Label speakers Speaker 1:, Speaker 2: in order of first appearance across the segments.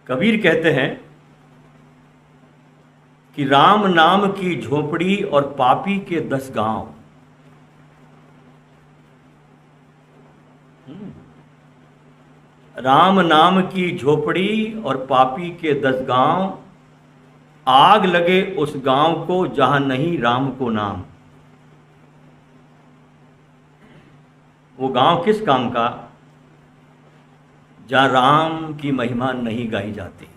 Speaker 1: कबीर कहते हैं कि राम नाम की झोपड़ी और पापी के 10 गांव। राम नाम की झोपड़ी और पापी के 10 गांव, आग लगे उस गांव को जहां नहीं राम को नाम। वो गांव किस काम का? जहां राम की महिमा नहीं गाई जाती।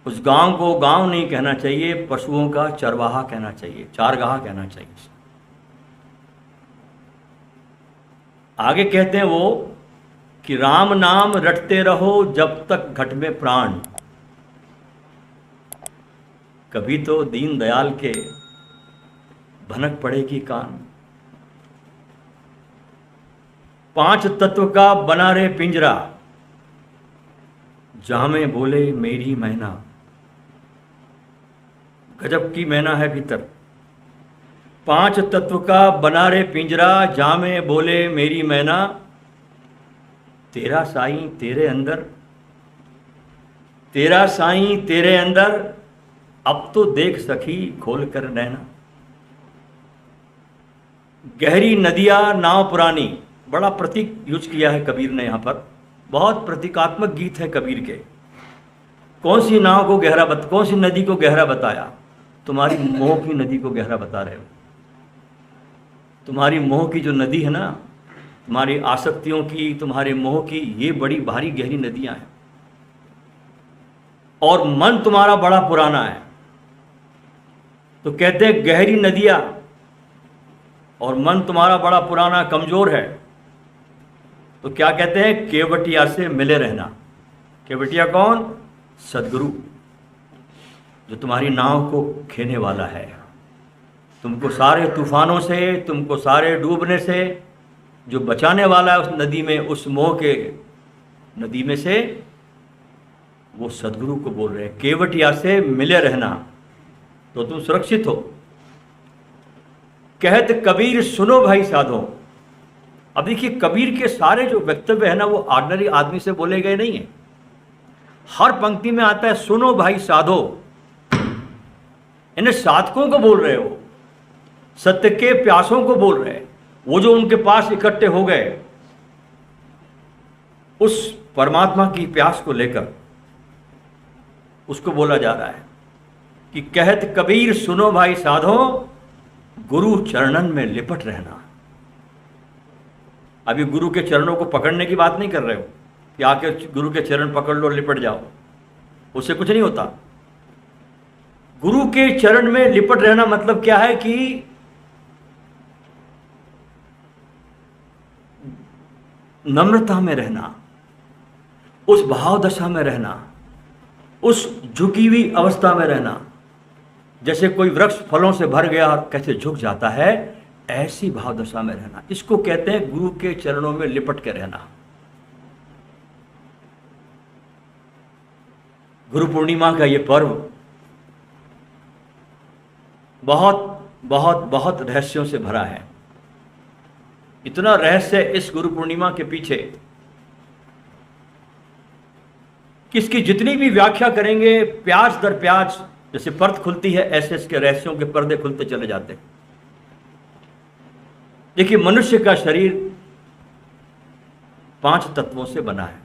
Speaker 1: उस गांव को गांव नहीं कहना चाहिए, पशुओं का चरवाहा कहना चाहिए, चारगाहा कहना चाहिए। आगे कहते हैं वो कि राम नाम रटते रहो जब तक घट में प्राण। कभी तो दीन दयाल के भनक पड़ेगी कान। 5 तत्व का बना रे पिंजरा, जहां में बोले मेरी मैना। गजब की मैना है भीतर। 5 तत्व का बना रे पिंजरा, जहां में बोले मेरी मैना। तेरा साईं तेरे अंदर, तेरा साईं तेरे अंदर, अब तो देख सखी खोल कर नैना। गहरी नदियां नाव पुरानी, बड़ा प्रतीक यूज किया है कबीर ने यहाँ पर। बहुत प्रतीकात्मक गीत है कबीर के। कौन सी नाव को गहरा कौन सी नदी को गहरा बताया? तुम्हारी मोह की नदी को गहरा बता रहे हो। तुम्हारी मोह की जो नदी है ना, तुम्हारी आसक्तियों की, तुम्हारे मोह की, ये बड़ी भारी गहरी नदियां हैं। और मन तुम्हारा बड़ा पुराना है। तो कहते हैं गहरी नदियां, और मन तुम्हारा बड़ा पुराना कमजोर है। तो क्या कहते हैं? केवटिया से मिले रहना। केवटिया कौन? सदगुरु, जो तुम्हारी नाव को खेने वाला है। तुमको सारे तूफानों से, तुमको सारे डूबने से जो बचाने वाला है उस नदी में, उस मोह के नदी में से, वो सदगुरु को बोल रहे हैं। केवटिया से मिले रहना तो तुम सुरक्षित हो। कहत कबीर सुनो भाई साधो। अब देखिए, कबीर के सारे जो वक्तव्य है ना, वो ऑर्डिनरी आदमी से बोले गए नहीं है। हर पंक्ति में आता है सुनो भाई साधो। इन्हें साधकों को बोल रहे हो, सत्य के प्यासों को बोल रहे हैं। वो जो उनके पास इकट्ठे हो गए, उस परमात्मा की प्यास को लेकर उसको बोला जा रहा है कि कहत कबीर सुनो भाई साधो, गुरु चरणन में लिपट रहना। अभी गुरु के चरणों को पकड़ने की बात नहीं कर रहे हो कि आके गुरु के चरण पकड़ लो लिपट जाओ, उससे कुछ नहीं होता। गुरु के चरण में लिपट रहना मतलब क्या है? कि नम्रता में रहना, उस भाव दशा में रहना, उस झुकी हुई अवस्था में रहना। जैसे कोई वृक्ष फलों से भर गया और कैसे झुक जाता है, ऐसी भाव दशा में रहना। इसको कहते हैं गुरु के चरणों में लिपट के रहना। गुरु पूर्णिमा का ये पर्व बहुत बहुत बहुत रहस्यों से भरा है। इतना रहस्य इस गुरु पूर्णिमा के पीछे कि इसकी जितनी भी व्याख्या करेंगे, प्याज दर प्याज जैसे परत खुलती है, ऐसे इसके रहस्यों के पर्दे खुलते चले जाते हैं। देखिए, मनुष्य का शरीर 5 तत्वों से बना है।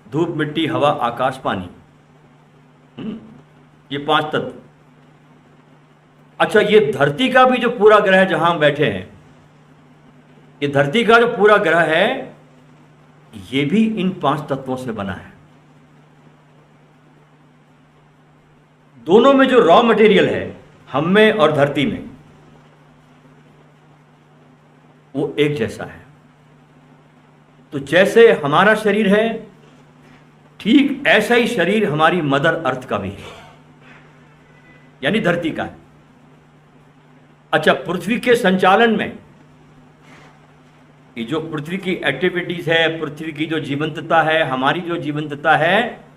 Speaker 1: धूप, मिट्टी, हवा, आकाश, पानी। ये 5 तत्व। अच्छा, ये धरती का भी जो पूरा ग्रह जहां हम बैठे हैं, ये धरती का जो पूरा ग्रह है, ये भी इन 5 तत्वों से बना है। दोनों में जो रॉ मटेरियल है, हम में और धरती में, वो एक जैसा है। तो जैसे हमारा शरीर है, ठीक ऐसा ही शरीर हमारी मदर अर्थ का भी है, यानी धरती का है। अच्छा, पृथ्वी के संचालन में ये जो पृथ्वी की एक्टिविटीज है, पृथ्वी की जो जीवंतता है, हमारी जो जीवंतता है,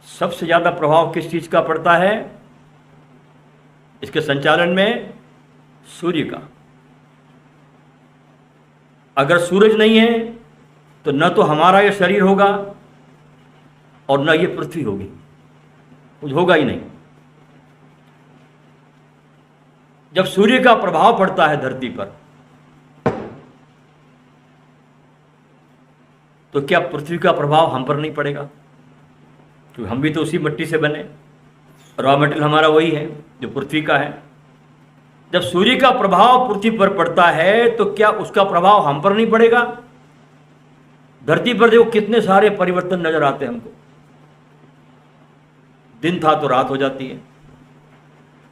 Speaker 1: सबसे ज्यादा प्रभाव किस चीज का पड़ता है इसके संचालन में? सूर्य का। अगर सूरज नहीं है तो न तो हमारा यह शरीर होगा, और न ये पृथ्वी होगी, कुछ होगा ही नहीं। जब सूर्य का प्रभाव पड़ता है धरती पर, तो क्या पृथ्वी का प्रभाव हम पर नहीं पड़ेगा? क्योंकि हम भी तो उसी मिट्टी से बने, रॉ मटेरियल हमारा वही है जो पृथ्वी का है। जब सूर्य का प्रभाव पृथ्वी पर पड़ता है तो क्या उसका प्रभाव हम पर नहीं पड़ेगा? धरती पर देखो कितने सारे परिवर्तन नजर आते हैं हमको। दिन था तो रात हो जाती है,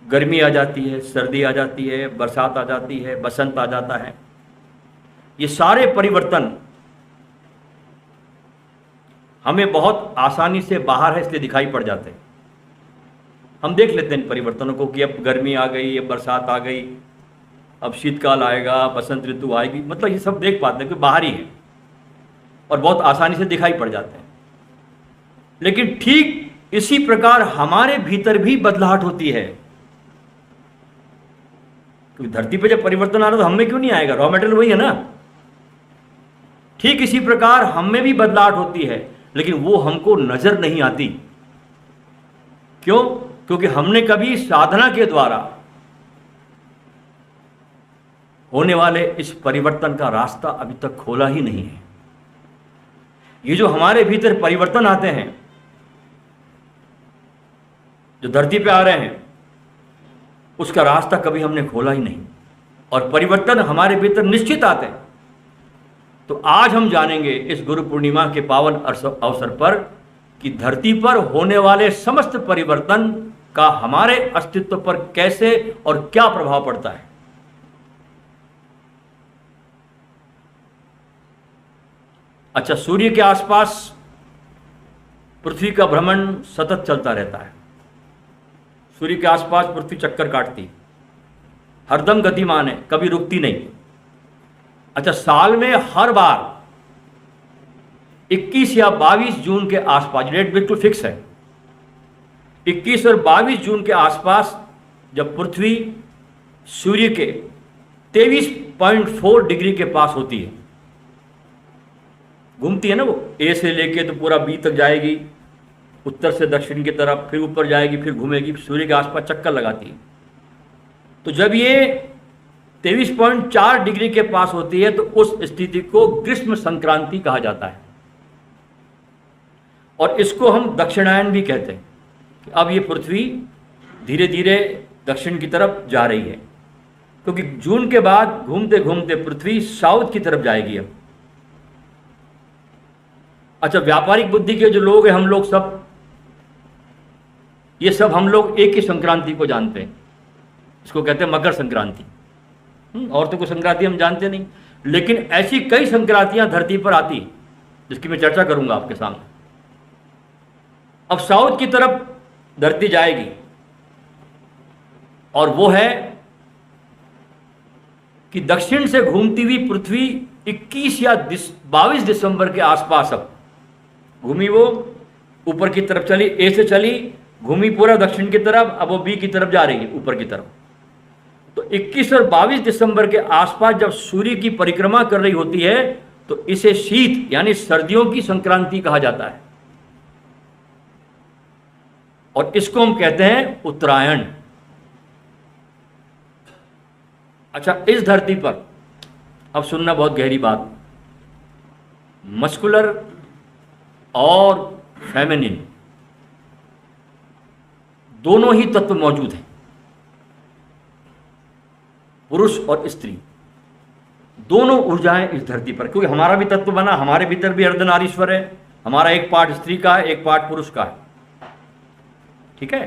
Speaker 1: गर्मी आ जाती है, सर्दी आ जाती है, बरसात आ जाती है, बसंत आ जाता है। ये सारे परिवर्तन हमें बहुत आसानी से बाहर है इसलिए दिखाई पड़ जाते हैं। हम देख लेते हैं इन परिवर्तनों को कि अब गर्मी आ गई, अब बरसात आ गई, अब शीतकाल आएगा, बसंत ऋतु आएगी, मतलब ये सब देख पाते हैं कि बाहर ही है और बहुत आसानी से दिखाई पड़ जाते हैं। लेकिन ठीक इसी प्रकार हमारे भीतर भी बदलाहट होती है, क्योंकि धरती पे जब परिवर्तन आ रहा तो हम में क्यों नहीं आएगा? रॉ मटेरियल वही है ना। ठीक इसी प्रकार हम में भी बदलाहट होती है, लेकिन वो हमको नजर नहीं आती। क्यों? क्योंकि हमने कभी साधना के द्वारा होने वाले इस परिवर्तन का रास्ता अभी तक खोला ही नहीं है। ये जो हमारे भीतर परिवर्तन आते हैं, जो धरती पे आ रहे हैं, उसका रास्ता कभी हमने खोला ही नहीं, और परिवर्तन हमारे भीतर निश्चित आते हैं। तो आज हम जानेंगे इस गुरु पूर्णिमा के पावन अवसर पर कि धरती पर होने वाले समस्त परिवर्तन का हमारे अस्तित्व पर कैसे और क्या प्रभाव पड़ता है। अच्छा, सूर्य के आसपास पृथ्वी का भ्रमण सतत चलता रहता है। सूर्य के आसपास पृथ्वी चक्कर काटती है, हरदम गतिमान है, कभी रुकती नहीं। अच्छा, साल में हर बार 21 या 22 जून के आसपास, डेट बिल्कुल फिक्स है, 21 और 22 जून के आसपास जब पृथ्वी सूर्य के 23.4 डिग्री के पास होती है, घूमती है ना वो, ए से लेके तो पूरा बी तक जाएगी, उत्तर से दक्षिण की तरफ, फिर ऊपर जाएगी, फिर घूमेगी, सूर्य के आसपास चक्कर लगाती है। तो जब ये 23.4 डिग्री के पास होती है तो उस स्थिति को ग्रीष्म संक्रांति कहा जाता है, और इसको हम दक्षिणायन भी कहते हैं। अब ये पृथ्वी धीरे धीरे दक्षिण की तरफ जा रही है, क्योंकि जून के बाद घूमते घूमते पृथ्वी साउथ की तरफ जाएगी अब। अच्छा, व्यापारिक बुद्धि के जो लोग हैं, हम लोग सब, ये सब हम लोग एक ही संक्रांति को जानते हैं, इसको कहते हैं मकर संक्रांति। और तो कोई संक्रांति हम जानते नहीं, लेकिन ऐसी कई संक्रांतियां धरती पर आती जिसकी मैं चर्चा करूंगा आपके सामने। अब साउथ की तरफ धरती जाएगी, और वो है कि दक्षिण से घूमती हुई पृथ्वी 21 या 22 दिसंबर के आसपास अब घूमी, वो ऊपर की तरफ चली, ए से चली, घूमी पूरा दक्षिण की तरफ, अब वो बी की तरफ जा रही है, ऊपर की तरफ। तो 21 और 22 दिसंबर के आसपास जब सूर्य की परिक्रमा कर रही होती है तो इसे शीत यानी सर्दियों की संक्रांति कहा जाता है, और इसको हम कहते हैं उत्तरायण। अच्छा, इस धरती पर अब सुनना बहुत गहरी बात, मस्कुलर और फेमिनिन दोनों ही तत्व मौजूद हैं। पुरुष और स्त्री दोनों ऊर्जाएं इस धरती पर, क्योंकि हमारा भी तत्व बना, हमारे भीतर भी अर्धनारीश्वर है, हमारा एक पार्ट स्त्री का है, एक पार्ट पुरुष का है, ठीक है।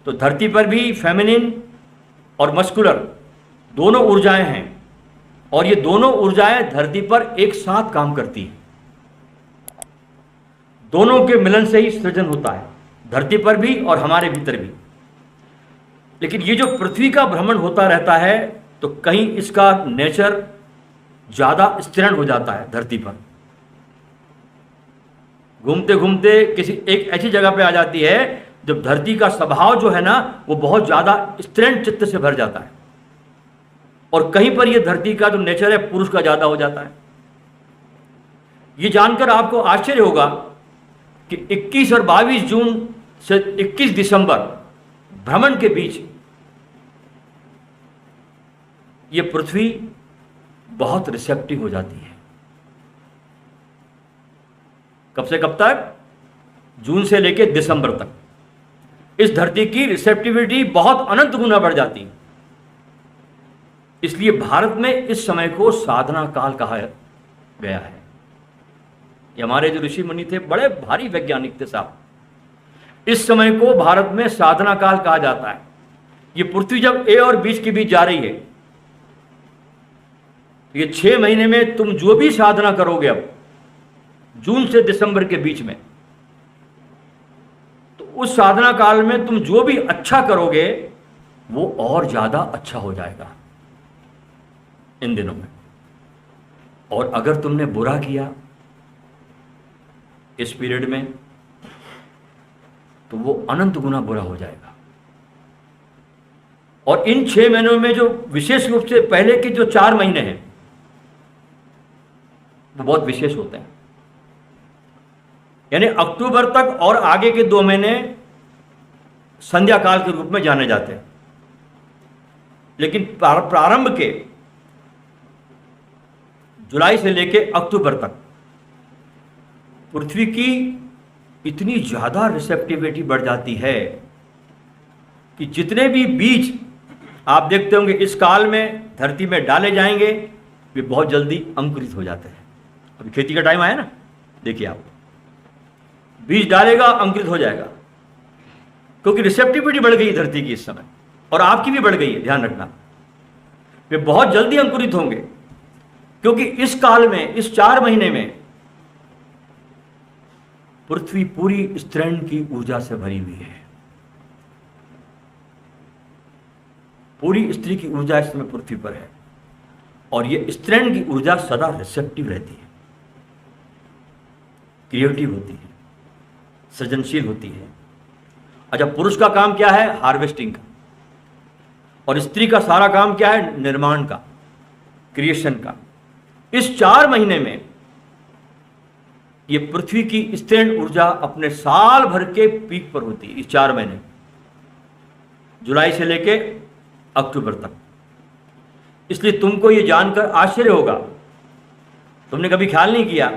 Speaker 1: तो धरती पर भी फेमिनिन और मस्कुलर दोनों ऊर्जाएं हैं, और ये दोनों ऊर्जाएं धरती पर एक साथ काम करती हैं। दोनों के मिलन से ही सृजन होता है, धरती पर भी और हमारे भीतर भी। लेकिन ये जो पृथ्वी का भ्रमण होता रहता है तो कहीं इसका नेचर ज्यादा स्थिर हो जाता है, धरती पर घूमते घूमते किसी एक ऐसी जगह पे आ जाती है जब धरती का स्वभाव जो है ना वो बहुत ज्यादा स्थिर चित्त से भर जाता है, और कहीं पर यह धरती का जो नेचर है पुरुष का ज्यादा हो जाता है। ये जानकर आपको आश्चर्य होगा कि 21 और 22 जून से 21 दिसंबर भ्रमण के बीच ये पृथ्वी बहुत रिसेप्टिव हो जाती है। कब से कब तक? जून से लेकर दिसंबर तक इस धरती की रिसेप्टिविटी बहुत अनंत गुना बढ़ जाती है। इसलिए भारत में इस समय को साधना काल कहा गया है। ये हमारे जो ऋषि मुनि थे बड़े भारी वैज्ञानिक थे साहब। इस समय को भारत में साधना काल कहा जाता है। ये पृथ्वी जब ए और बीच के बीच जा रही है, तो ये 6 महीने में तुम जो भी साधना करोगे अब जून से दिसंबर के बीच में, तो उस साधना काल में तुम जो भी अच्छा करोगे वो और ज्यादा अच्छा हो जाएगा इन दिनों में। और अगर तुमने बुरा किया इस पीरियड में तो वो अनंत गुना बुरा हो जाएगा। और इन 6 महीनों में जो विशेष रूप से पहले के जो 4 महीने हैं वो बहुत विशेष होते हैं। यानी अक्टूबर तक और आगे के 2 महीने संध्या काल के रूप में जाने जाते हैं। लेकिन प्रारंभ के जुलाई से लेकर अक्टूबर तक पृथ्वी की इतनी ज्यादा रिसेप्टिविटी बढ़ जाती है कि जितने भी बीज आप देखते होंगे इस काल में धरती में डाले जाएंगे वे बहुत जल्दी अंकुरित हो जाते हैं। अभी खेती का टाइम आया ना, देखिए आप बीज डालेगा अंकुरित हो जाएगा, क्योंकि रिसेप्टिविटी बढ़ गई धरती की इस समय, और आपकी भी बढ़ गई है, ध्यान रखना। वे बहुत जल्दी अंकुरित होंगे क्योंकि इस काल में, इस 4 महीने में पृथ्वी पूरी स्त्रीण की ऊर्जा से भरी हुई है। पूरी स्त्री की ऊर्जा इस समय पृथ्वी पर है, और ये स्त्रीण की ऊर्जा सदा रिसेप्टिव रहती है, क्रिएटिव होती है, सृजनशील होती है। अच्छा, पुरुष का काम क्या है? हार्वेस्टिंग का। और स्त्री का सारा काम क्या है? निर्माण का, क्रिएशन का। इस 4 महीने में ये पृथ्वी की स्त्रीण ऊर्जा अपने साल भर के पीक पर होती है। इस 4 महीने, जुलाई से लेके अक्टूबर तक। इसलिए तुमको ये जानकर आश्चर्य होगा, तुमने कभी ख्याल नहीं किया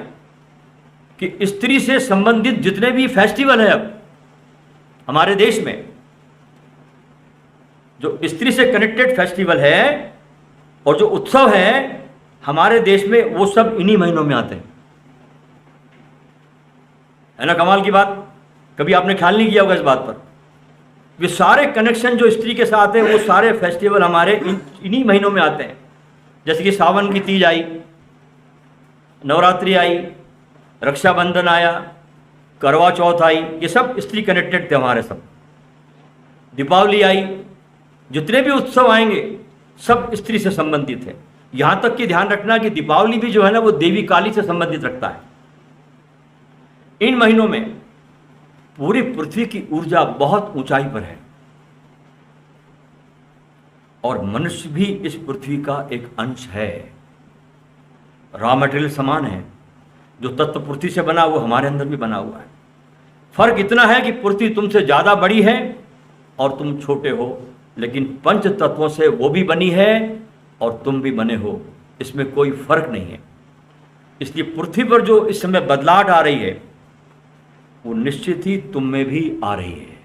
Speaker 1: कि स्त्री से संबंधित जितने भी फेस्टिवल है अब हमारे देश में, जो स्त्री से कनेक्टेड फेस्टिवल है और जो उत्सव है हमारे देश में, वो सब इन्हीं महीनों में आते हैं। है ना कमाल की बात? कभी आपने ख्याल नहीं किया होगा इस बात पर। वे सारे कनेक्शन जो स्त्री के साथ हैं वो सारे फेस्टिवल हमारे इन्हीं महीनों में आते हैं। जैसे कि सावन की तीज आई, नवरात्रि आई, रक्षाबंधन आया, करवा चौथ आई, ये सब स्त्री कनेक्टेड थे हमारे सब। दीपावली आई, जितने भी उत्सव आएंगे सब स्त्री से संबंधित है। यहां तक कि ध्यान रखना कि दीपावली भी जो है ना वो देवी काली से संबंधित रखता है। इन महीनों में पूरी पृथ्वी की ऊर्जा बहुत ऊंचाई पर है, और मनुष्य भी इस पृथ्वी का एक अंश है। रॉ मटेरियल समान है, जो तत्व पृथ्वी से बना वो हमारे अंदर भी बना हुआ है। फर्क इतना है कि पृथ्वी तुमसे ज्यादा बड़ी है और तुम छोटे हो, लेकिन पंच तत्वों से वो भी बनी है और तुम भी बने हो, इसमें कोई फर्क नहीं है। इसलिए पृथ्वी पर जो इस समय बदलाव आ रही है वो निश्चित ही तुम में भी आ रही है।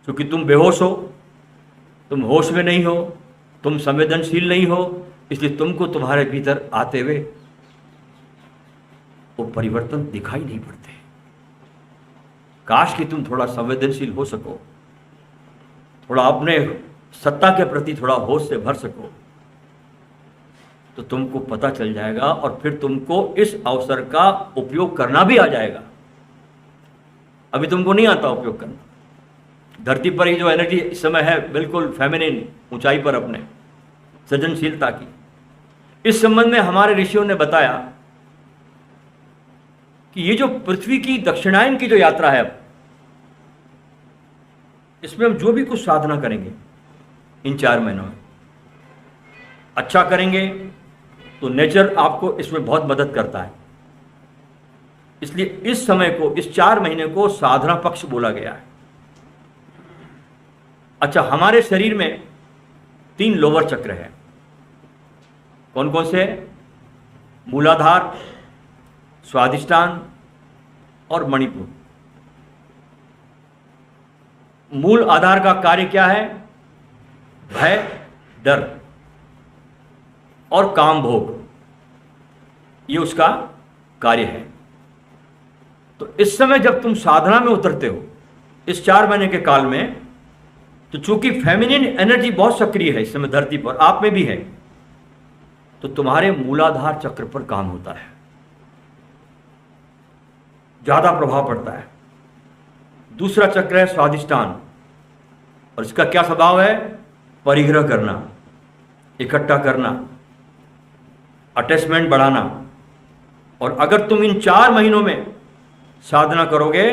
Speaker 1: क्योंकि तुम बेहोश हो, तुम होश में नहीं हो, तुम संवेदनशील नहीं हो, इसलिए तुमको तुम्हारे भीतर आते हुए वो परिवर्तन दिखाई नहीं पड़ते। काश कि तुम थोड़ा संवेदनशील हो सको, थोड़ा अपने सत्ता के प्रति थोड़ा होश से भर सको, तो तुमको पता चल जाएगा और फिर तुमको इस अवसर का उपयोग करना भी आ जाएगा। अभी तुमको नहीं आता उपयोग करना। धरती पर ही जो एनर्जी इस समय है बिल्कुल फेमिनिन, ऊंचाई पर अपने सृजनशीलता की। इस संबंध में हमारे ऋषियों ने बताया कि ये जो पृथ्वी की दक्षिणायन की जो यात्रा है, अब इसमें हम जो भी कुछ साधना करेंगे इन 4 महीनों में, अच्छा करेंगे तो नेचर आपको इसमें बहुत मदद करता है। इसलिए इस समय को, इस 4 महीने को साधना पक्ष बोला गया है। अच्छा, हमारे शरीर में 3 लोअर चक्र है। कौन कौन से? मूलाधार, स्वादिष्टान और मणिपुर। मूल आधार का कार्य क्या है? भय, डर और काम भोग, ये उसका कार्य है। तो इस समय जब तुम साधना में उतरते हो, इस 4 महीने के काल में, तो चूंकि फेमिनिन एनर्जी बहुत सक्रिय है इस समय धरती पर, आप में भी है, तो तुम्हारे मूलाधार चक्र पर काम होता है, ज्यादा प्रभाव पड़ता है। दूसरा चक्र है स्वादिष्टान, और इसका क्या स्वभाव है? परिग्रह करना, इकट्ठा करना, अटैचमेंट बढ़ाना। और अगर तुम इन 4 महीनों में साधना करोगे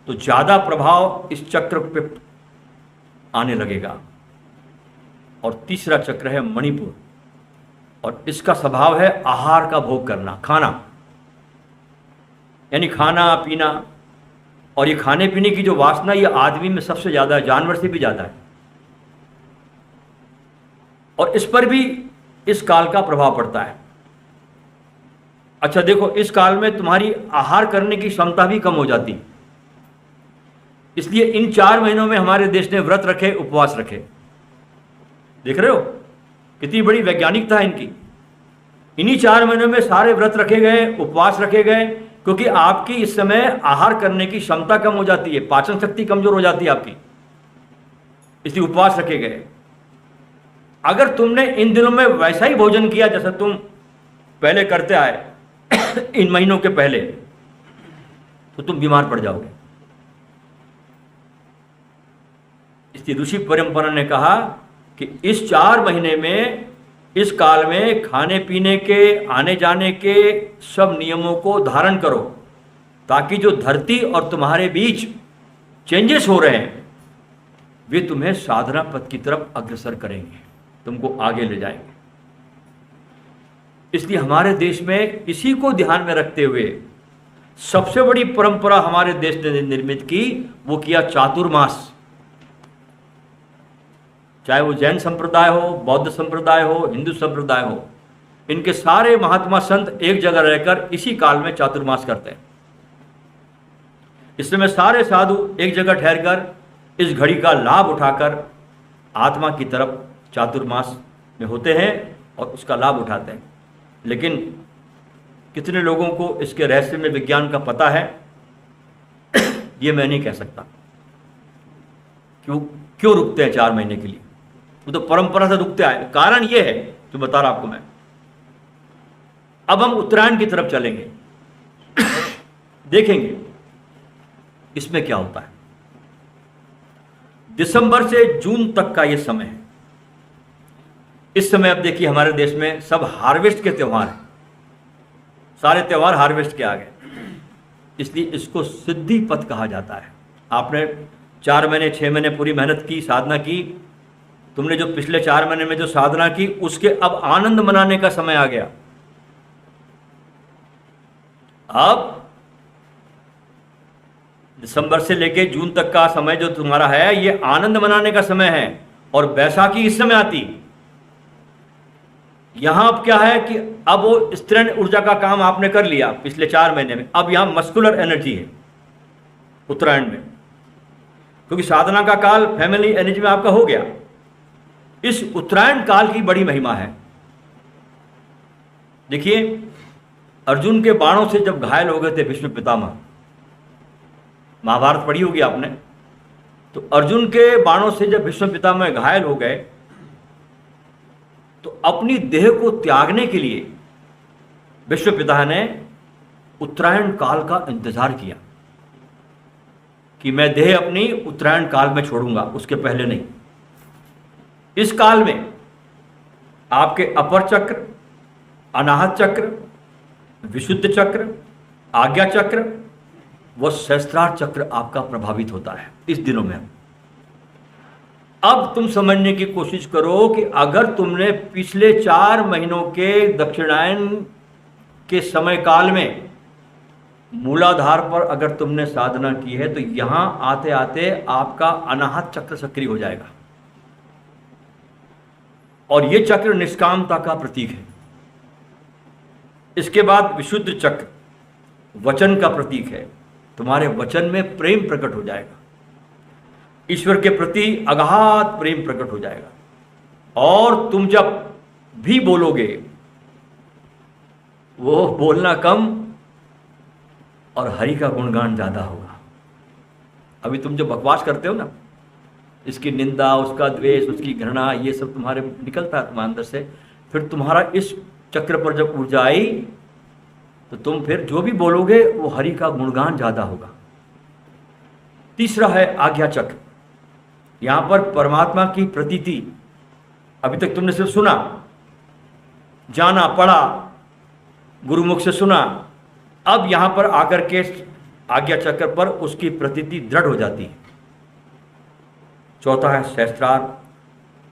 Speaker 1: तो ज्यादा प्रभाव इस चक्र पे आने लगेगा। और तीसरा चक्र है मणिपुर, और इसका स्वभाव है आहार का भोग करना, खाना, यानी खाना पीना। और ये खाने पीने की जो वासना, ये आदमी में सबसे ज्यादा है, जानवर से भी ज्यादा है। और इस पर भी इस काल का प्रभाव पड़ता है। अच्छा देखो, इस काल में तुम्हारी आहार करने की क्षमता भी कम हो जाती, इसलिए इन 4 महीनों में हमारे देश ने व्रत रखे, उपवास रखे। देख रहे हो कितनी बड़ी वैज्ञानिकता है इनकी। इन्हीं 4 महीनों में सारे व्रत रखे गए, उपवास रखे गए, क्योंकि आपकी इस समय आहार करने की क्षमता कम हो जाती है, पाचन शक्ति कमजोर हो जाती है आपकी, इसलिए उपवास रखे गए। अगर तुमने इन दिनों में वैसा ही भोजन किया जैसा तुम पहले करते आए इन महीनों के पहले, तो तुम बीमार पड़ जाओगे। इसलिए ऋषि परंपरा ने कहा कि इस 4 महीने में, इस काल में खाने पीने के, आने जाने के सब नियमों को धारण करो, ताकि जो धरती और तुम्हारे बीच चेंजेस हो रहे हैं वे तुम्हें साधना पथ की तरफ अग्रसर करेंगे, तुमको आगे ले जाएंगे। इसलिए हमारे देश में इसी को ध्यान में रखते हुए सबसे बड़ी परंपरा हमारे देश ने निर्मित की, वो किया चातुर्मास। चाहे वो जैन संप्रदाय हो, बौद्ध संप्रदाय हो, हिंदू संप्रदाय हो, इनके सारे महात्मा संत एक जगह रहकर इसी काल में चातुर्मास करते हैं। इस समय सारे साधु एक जगह ठहरकर इस घड़ी का लाभ उठाकर आत्मा की तरफ चातुर्मास में होते हैं और उसका लाभ उठाते हैं। लेकिन कितने लोगों को इसके रहस्य में विज्ञान का पता है ये मैं नहीं कह सकता। क्यों रुकते हैं 4 महीने के लिए? वो तो परंपरा से रुकते आए। कारण ये है जो बता रहा आपको मैं। अब हम उत्तरायण की तरफ चलेंगे देखेंगे इसमें क्या होता है। दिसंबर से जून तक का ये समय है। इस समय अब देखिए हमारे देश में सब हार्वेस्ट के त्यौहार हैं, सारे त्यौहार हार्वेस्ट के आ गए, इसलिए इसको सिद्धि पथ कहा जाता है। आपने 4 महीने 6 महीने पूरी मेहनत की, साधना की, तुमने जो पिछले 4 महीने में जो साधना की उसके अब आनंद मनाने का समय आ गया। अब दिसंबर से लेके जून तक का समय जो तुम्हारा है ये आनंद मनाने का समय है। और बैसाखी इस समय आती। यहां अब क्या है कि अब वो स्त्रीण ऊर्जा का काम आपने कर लिया पिछले 4 महीने में, अब यहां मस्कुलर एनर्जी है उत्तरायण में, क्योंकि साधना का काल फैमिली एनर्जी में आपका हो गया। इस उत्तरायण काल की बड़ी महिमा है। देखिए अर्जुन के बाणों से जब घायल हो गए थे भीष्म पितामह, महाभारत पढ़ी होगी आपने, तो अर्जुन के बाणों से जब भीष्म पितामह घायल हो गए तो अपनी देह को त्यागने के लिए भीष्म पिता ने उत्तरायण काल का इंतजार किया कि मैं देह अपनी उत्तरायण काल में छोड़ूंगा, उसके पहले नहीं। इस काल में आपके अपर चक्र, अनाहत चक्र, विशुद्ध चक्र, आज्ञा चक्र व सहस्त्रार चक्र आपका प्रभावित होता है इस दिनों में। अब तुम समझने की कोशिश करो कि अगर तुमने पिछले 4 महीनों के दक्षिणायन के समय काल में मूलाधार पर अगर तुमने साधना की है तो यहां आते आते आपका अनाहत चक्र सक्रिय हो जाएगा, और यह चक्र निष्कामता का प्रतीक है। इसके बाद विशुद्ध चक्र वचन का प्रतीक है। तुम्हारे वचन में प्रेम प्रकट हो जाएगा, ईश्वर के प्रति अगाध प्रेम प्रकट हो जाएगा, और तुम जब भी बोलोगे वो बोलना कम और हरि का गुणगान ज्यादा होगा। अभी तुम जो बकवास करते हो ना, इसकी निंदा, उसका द्वेष, उसकी घृणा, ये सब तुम्हारे निकलता है तुम्हारे अंदर से, फिर तुम्हारा इस चक्र पर जब ऊर्जा आई तो तुम फिर जो भी बोलोगे वो हरि का गुणगान ज्यादा होगा। तीसरा है आज्ञा चक्र। यहां पर परमात्मा की प्रतीति, अभी तक तुमने सिर्फ सुना, जाना, पढ़ा, गुरुमुख से सुना, अब यहां पर आकर के आज्ञा चक्र पर उसकी प्रतीति दृढ़ हो जाती है। चौथा है सहस्त्रार,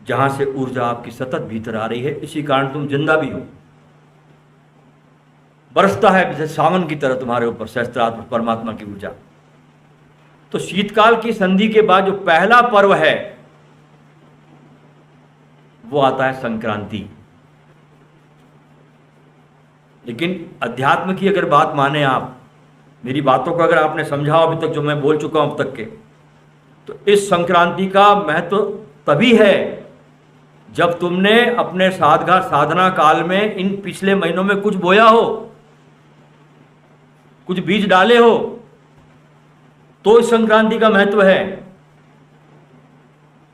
Speaker 1: जहां से ऊर्जा आपकी सतत भीतर आ रही है, इसी कारण तुम जिंदा भी हो। बरसता है जैसे सावन की तरह तुम्हारे ऊपर सहस्त्रार पर परमात्मा की ऊर्जा। तो शीतकाल की संधि के बाद जो पहला पर्व है वो आता है संक्रांति। लेकिन अध्यात्म की अगर बात माने आप, मेरी बातों को अगर आपने समझा अभी तक जो मैं बोल चुका हूं अब तक के, तो इस संक्रांति का महत्व तभी है जब तुमने अपने साधना काल में इन पिछले महीनों में कुछ बोया हो, कुछ बीज डाले हो, तो इस संक्रांति का महत्व है।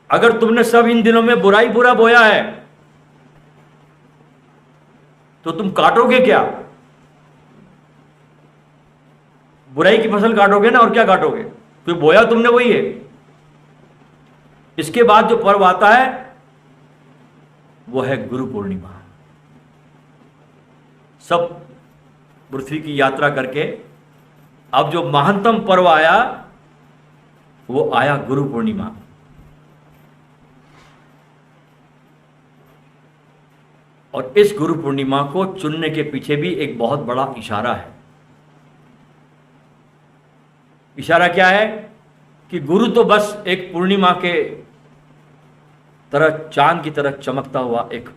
Speaker 1: अगर तुमने सब इन दिनों में बुरा बोया है तो तुम काटोगे क्या? बुराई की फसल काटोगे ना, और क्या काटोगे? तो बोया तुमने वही है। इसके बाद जो पर्व आता है वो है गुरु पूर्णिमा। सब पृथ्वी की यात्रा करके अब जो महानतम पर्व आया वो आया गुरु पूर्णिमा। और इस गुरु पूर्णिमा को चुनने के पीछे भी एक बहुत बड़ा इशारा है। इशारा क्या है कि गुरु तो बस एक पूर्णिमा के तरह, चांद की तरह चमकता हुआ एक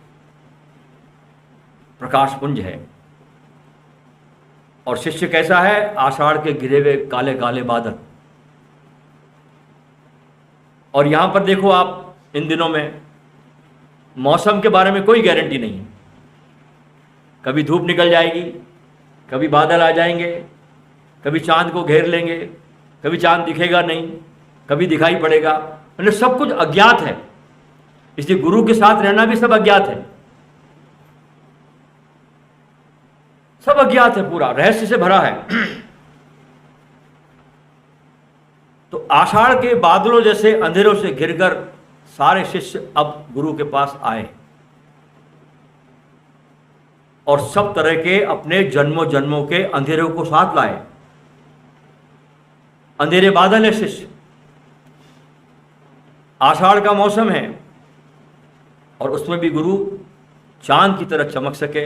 Speaker 1: प्रकाश पुंज है, और शिष्य कैसा है? आषाढ़ के घिरे हुए काले काले बादल। और यहां पर देखो आप, इन दिनों में मौसम के बारे में कोई गारंटी नहीं है। कभी धूप निकल जाएगी, कभी बादल आ जाएंगे, कभी चांद को घेर लेंगे, कभी चांद दिखेगा नहीं, कभी दिखाई पड़ेगा, मतलब सब कुछ अज्ञात है। इसलिए गुरु के साथ रहना भी सब अज्ञात है, सब अज्ञात है, पूरा रहस्य से भरा है। तो आषाढ़ के बादलों जैसे अंधेरों से घिरकर सारे शिष्य अब गुरु के पास आए, और सब तरह के अपने जन्मों जन्मों के अंधेरों को साथ लाए। अंधेरे बादल है शिष्य, आषाढ़ का मौसम है, और उसमें भी गुरु चांद की तरह चमक सके,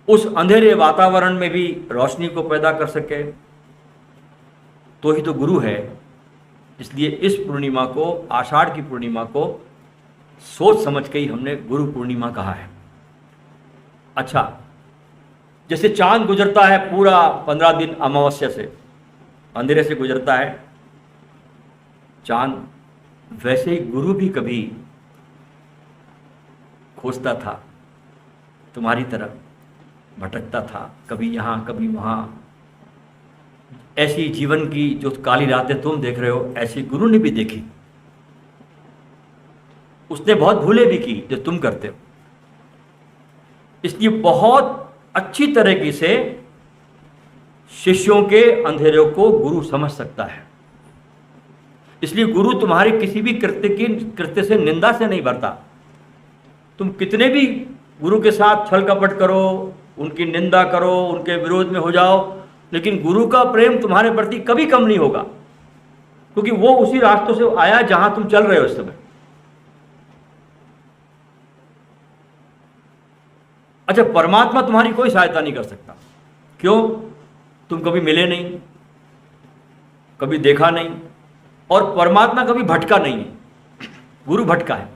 Speaker 1: उस अंधेरे वातावरण में भी रोशनी को पैदा कर सके, तो ही तो गुरु है। इसलिए इस पूर्णिमा को, आषाढ़ की पूर्णिमा को सोच समझ के ही हमने गुरु पूर्णिमा कहा है। अच्छा, जैसे चांद गुजरता है पूरा 15 दिन अमावस्या से, अंधेरे से गुजरता है चांद, वैसे ही गुरु भी कभी खोजता था, तुम्हारी तरह भटकता था, कभी यहाँ कभी वहाँ। ऐसी जीवन की जो काली रातें तुम देख रहे हो, ऐसी गुरु ने भी देखी। उसने बहुत भूलें भी की जो तुम करते हो। इसलिए बहुत अच्छी तरीके से शिष्यों के अंधेरों को गुरु समझ सकता है। इसलिए गुरु तुम्हारे किसी भी कृत्य से, निंदा से नहीं भरता। तुम कितने भी गुरु के साथ छल कपट करो, उनकी निंदा करो, उनके विरोध में हो जाओ, लेकिन गुरु का प्रेम तुम्हारे प्रति कभी कम नहीं होगा, क्योंकि वो उसी रास्तों से आया जहां तुम चल रहे हो इस समय। अच्छा, परमात्मा तुम्हारी कोई सहायता नहीं कर सकता। क्यों? तुम कभी मिले नहीं, कभी देखा नहीं, और परमात्मा कभी भटका नहीं है। गुरु भटका है,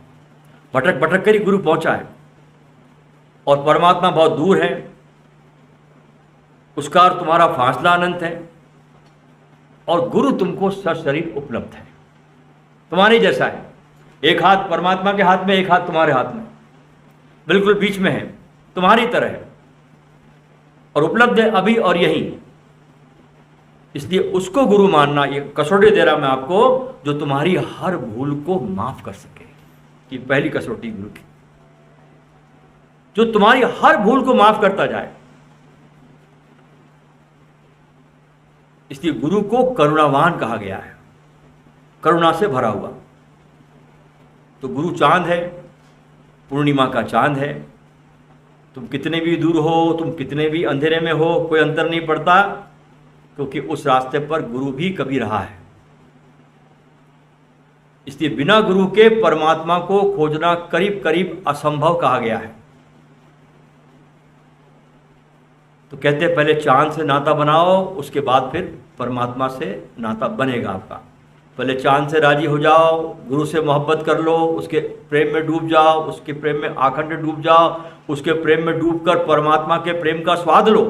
Speaker 1: भटक भटक कर ही गुरु पहुंचा है, और परमात्मा बहुत दूर है, उसका और तुम्हारा फासला अनंत है, और गुरु तुमको सशरीर उपलब्ध है, तुम्हारे जैसा है। एक हाथ परमात्मा के हाथ में, एक हाथ तुम्हारे हाथ में, बिल्कुल बीच में है, तुम्हारी तरह है, और उपलब्ध है अभी और यहीं। इसलिए उसको गुरु मानना, ये कसौटी दे रहा मैं आपको, जो तुम्हारी हर भूल को माफ कर सके। ये पहली कसौटी गुरु की, जो तुम्हारी हर भूल को माफ करता जाए। इसलिए गुरु को करुणावान कहा गया है, करुणा से भरा हुआ। तो गुरु चांद है, पूर्णिमा का चांद है। तुम कितने भी दूर हो, तुम कितने भी अंधेरे में हो, कोई अंतर नहीं पड़ता, क्योंकि उस रास्ते पर गुरु भी कभी रहा है। इसलिए बिना गुरु के परमात्मा को खोजना करीब करीब असंभव कहा गया है। तो कहते हैं पहले चांद से नाता बनाओ, उसके बाद फिर परमात्मा से नाता बनेगा आपका। पहले चांद से राजी हो जाओ, गुरु से मोहब्बत कर लो, उसके प्रेम में डूब जाओ, उसके प्रेम में आखंड डूब जाओ, उसके प्रेम में डूबकर परमात्मा के प्रेम का स्वाद लो।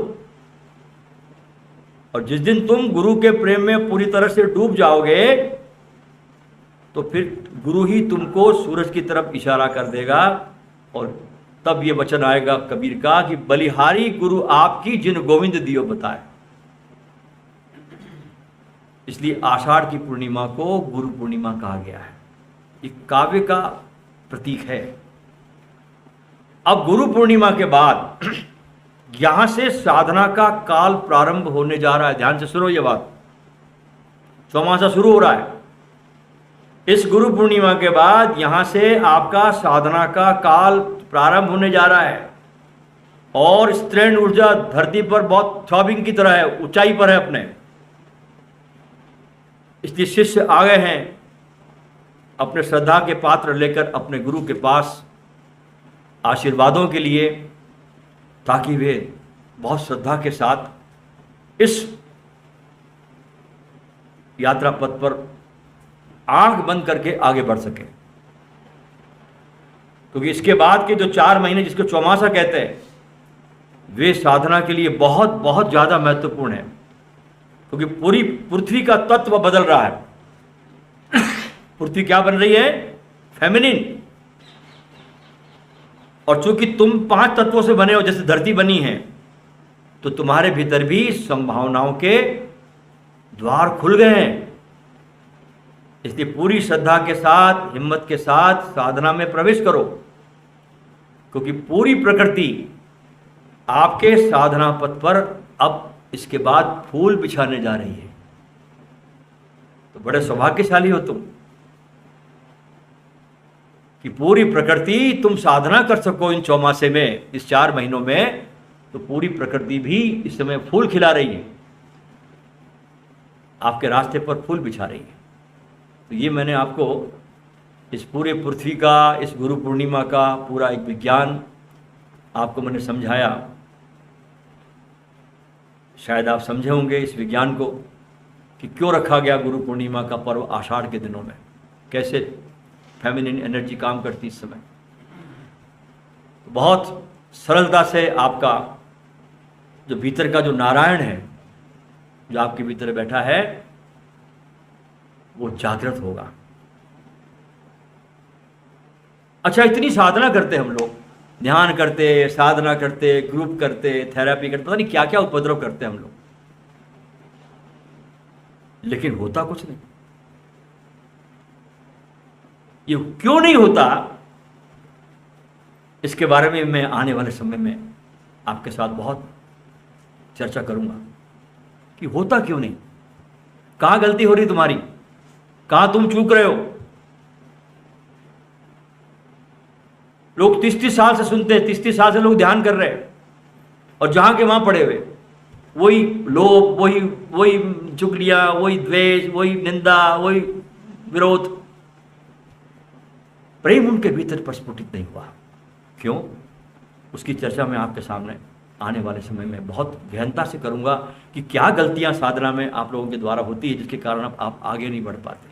Speaker 1: और जिस दिन तुम गुरु के प्रेम में पूरी तरह से डूब जाओगे, तो फिर गुरु ही तुमको सूरज की तरफ इशारा कर देगा, और तब ये वचन आएगा कबीर का कि बलिहारी गुरु आपकी जिन गोविंद दियो बताए। इसलिए आषाढ़ की पूर्णिमा को गुरु पूर्णिमा कहा गया है। ये काव्य का प्रतीक है। अब गुरु पूर्णिमा के बाद यहां से साधना का काल प्रारंभ होने जा रहा है। ध्यान से सुनो, ये बात चौमासा शुरू हो रहा है। इस गुरु पूर्णिमा के बाद यहां से आपका साधना का काल प्रारंभ होने जा रहा है, और स्त्रीण ऊर्जा धरती पर बहुत थ्रॉबिंग की तरह है, ऊंचाई पर है अपने। इसलिए शिष्य आ गए हैं अपने श्रद्धा के पात्र लेकर अपने गुरु के पास आशीर्वादों के लिए, ताकि वे बहुत श्रद्धा के साथ इस यात्रा पथ पर आंख बंद करके आगे बढ़ सके। क्योंकि इसके बाद के जो 4 महीने, जिसको चौमासा कहते हैं, वे साधना के लिए बहुत बहुत ज़्यादा महत्वपूर्ण है। क्योंकि पूरी पृथ्वी का तत्व बदल रहा है। पृथ्वी क्या बन रही है? फेमिनिन। और चूंकि तुम 5 तत्वों से बने हो, जैसे धरती बनी है, तो तुम्हारे भीतर भी संभावनाओं के द्वार खुल गए हैं। इसलिए पूरी श्रद्धा के साथ, हिम्मत के साथ साधना में प्रवेश करो, क्योंकि पूरी प्रकृति आपके साधना पथ पर अब इसके बाद फूल बिछाने जा रही है। तो बड़े सौभाग्यशाली हो तुम कि पूरी प्रकृति तुम साधना कर सको इन चौमासे में, इस 4 महीनों में। तो पूरी प्रकृति भी इस समय फूल खिला रही है, आपके रास्ते पर फूल बिछा रही है। तो ये मैंने आपको इस पूरे पृथ्वी का, इस गुरु पूर्णिमा का पूरा एक विज्ञान आपको मैंने समझाया। शायद आप समझे होंगे इस विज्ञान को कि क्यों रखा गया गुरु पूर्णिमा का पर्व आषाढ़ के दिनों में, कैसे फेमिनिन एनर्जी काम करती इस समय। तो बहुत सरलता से आपका जो भीतर का जो नारायण है, जो आपके भीतर बैठा है, वो जागृत होगा। अच्छा, इतनी साधना करते हम लोग, ध्यान करते, साधना करते, ग्रुप करते, थेरेपी करते, पता नहीं क्या क्या उपद्रव करते हम लोग, लेकिन होता कुछ नहीं। ये क्यों नहीं होता, इसके बारे में मैं आने वाले समय में आपके साथ बहुत चर्चा करूंगा कि होता क्यों नहीं, कहां गलती हो रही तुम्हारी, कहां तुम चूक रहे हो। लोग 30-30 साल से सुनते हैं, 30-30 साल से लोग ध्यान कर रहे हैं, और जहां के वहां पड़े हुए, वही लोभ, वही चुगलियां, वही द्वेष, वही निंदा, वही विरोध। प्रेम उनके भीतर प्रस्फुटित नहीं हुआ। क्यों? उसकी चर्चा मैं आपके सामने आने वाले समय में बहुत गहनता से करूँगा कि क्या गलतियाँ साधना में आप लोगों के द्वारा होती है जिसके कारण आप आगे नहीं बढ़ पाते।